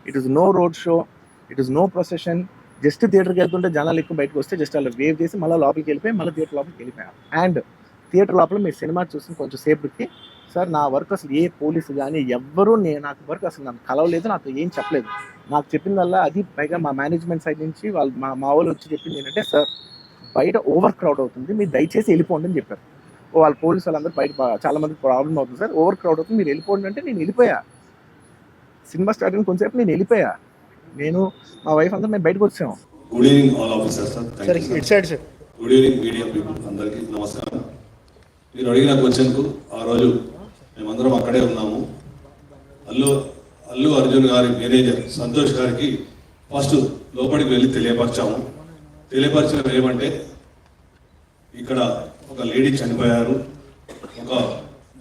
It is no road show, it is no procession. Just థియేటర్కి వెళ్తుంటే జనాలు ఎక్కువ బయటకు వస్తే జస్ట్ అలా వేవ్ చేసి మళ్ళీ లోపలికి వెళ్ళిపోయి మళ్ళీ థియేటర్ లోపలికి వెళ్ళిపోయాం. అండ్ థియేటర్ లోపల మీరు సినిమా చూసి కొంచెం సేపటికి సార్ నా వర్క్ అసలు ఏ పోలీసు కానీ ఎవ్వరూ నాకు వర్క్ అసలు నన్ను కలవలేదు, నాకు ఏం చెప్పలేదు. నాకు చెప్పిందల్లా అది పైగా మా మేనేజ్మెంట్ సైడ్ నుంచి వాళ్ళు మా వాళ్ళు వచ్చి చెప్పింది ఏంటంటే, సార్ బయట ఓవర్ క్రౌడ్ అవుతుంది, మీరు దయచేసి వెళ్ళిపోండి అని చెప్పారు. వాళ్ళ పోలీసు వాళ్ళందరూ బయట చాలా మంది ప్రాబ్లం అవుతుంది సార్, ఓవర్ క్రౌడ్ అవుతుంది, మీరు వెళ్ళిపోండి అంటే నేను వెళ్ళిపోయా. సినిమా స్టార్ట్ అయిన కొంచెంసేపు నేను వెళ్ళిపోయా. నేను మా వైఫ్ అంతా మేము బయటకు వచ్చాము. Good evening all officers sir. It side sir. Good evening media people అందరికీ నమస్కారం. మీరు అడిగిన క్వశ్చన్కు ఆ రోజు మేమందరం అక్కడే ఉన్నాము. అల్లు అర్జున్ గారి మేనేజర్ సంతోష్ గారికి ఫస్ట్ లోపలికి వెళ్ళి తెలియపరచడం ఏమంటే, ఇక్కడ ఒక లేడీ చనిపోయారు, ఒక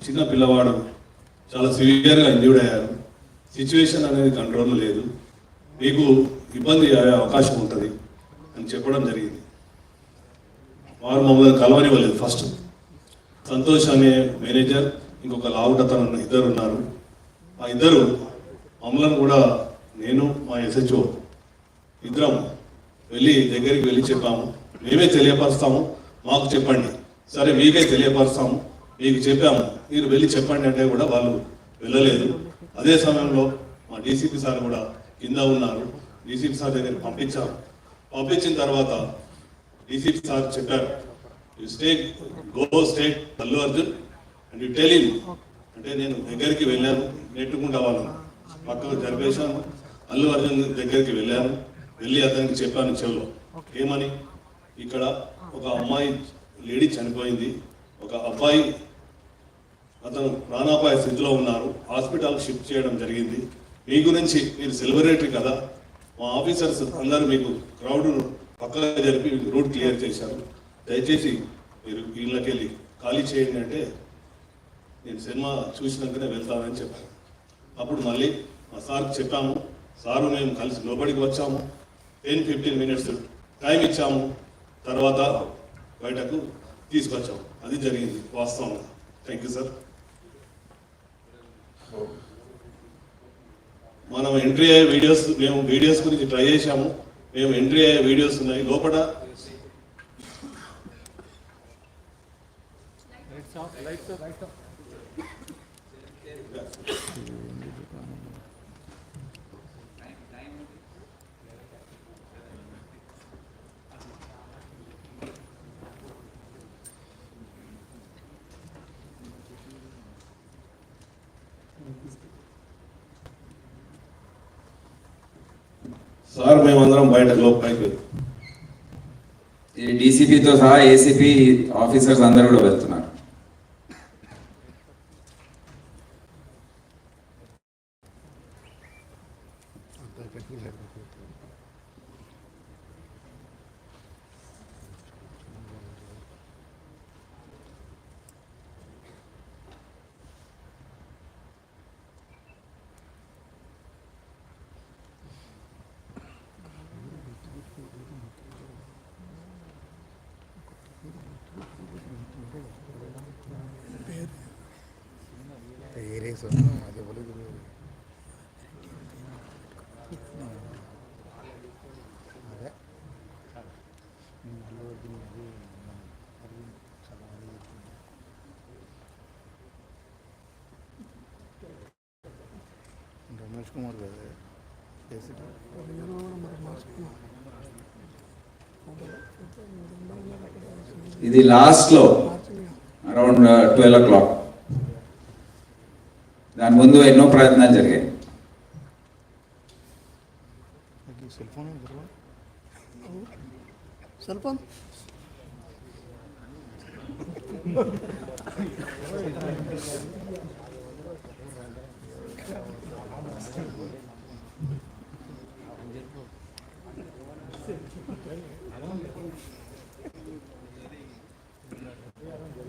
చిన్న పిల్లవాడు చాలా సివియర్గా ఇంజ్యూర్డ్ అయ్యారు, సిచ్యువేషన్ అనేది కంట్రోల్ లేదు, మీకు ఇబ్బంది అయ్యే అవకాశం ఉంటుంది అని చెప్పడం జరిగింది. వారు మమ్మల్ని కలవనివ్వలేదు. ఫస్ట్ సంతోష్ అనే మేనేజర్, ఇంకొక లావుటతను ఇద్దరు ఉన్నారు. ఆ ఇద్దరు మమ్మల్ని కూడా, నేను మా SHO ఇద్దరం దగ్గరికి వెళ్ళి చెప్పాము, మేమే తెలియపరుస్తాము, మాకు చెప్పండి. సరే మీకే తెలియపరుస్తాము, మీకు చెప్పాము, మీరు వెళ్ళి చెప్పండి అంటే కూడా వాళ్ళు వెళ్ళలేదు. అదే సమయంలో మా DCP సార్ కూడా కింద ఉన్నారు. DCP సార్ దగ్గరికి పంపించిన తర్వాత DCP సార్ చెప్పారు, go state Allu Arjun and you tell him అంటే, నేను దగ్గరికి వెళ్ళాను, నెట్టుకుంటా వాళ్ళని పక్కకు జరిపేశాను. అల్లు అర్జున్ దగ్గరికి వెళ్ళి అతనికి చెప్పాను చెవులో, ఏమని, ఇక్కడ ఒక అమ్మాయి లేడీ చనిపోయింది, ఒక అబ్బాయి అతను ప్రాణాపాయ స్థితిలో ఉన్నారు, హాస్పిటల్ షిఫ్ట్ చేయడం జరిగింది. మీ గురించి మీరు సెలబ్రిటీ కదా, మా ఆఫీసర్స్ అందరూ మీకు క్రౌడ్ పక్కగా జరిపి రూట్ క్లియర్ చేశారు, దయచేసి మీరు వీళ్ళకి వెళ్ళి ఖాళీ చేయండి అంటే, నేను సినిమా చూసినాకనే వెళ్తానని చెప్పాను. అప్పుడు మళ్ళీ మా సార్కి చెప్పాము, సారు మేము కలిసి లోపలికి వచ్చాము, 10-15 minutes టైం ఇచ్చాము, తర్వాత బయటకు తీసుకొచ్చాము. అది జరిగింది వాస్తవంగా. Thank you sir. మనం ఎంట్రీ అయ్యే మేము వీడియోస్ గురించి ట్రై చేశాము. మేము ఎంట్రీ అయ్యే వీడియోస్ ఉన్నాయి లోపల. సార్ మేమందరం బయట లోపలికి DCPతో సహా ACP ఆఫీసర్స్ అందరూ కూడా వెళ్తున్నారు. రమేష్ కుమార్ కదా, ఇది లాస్ట్లో అరౌండ్ 12 o'clock. దాని ముందు ఎన్నో ప్రయత్నాలు జరిగాయి. Cell phone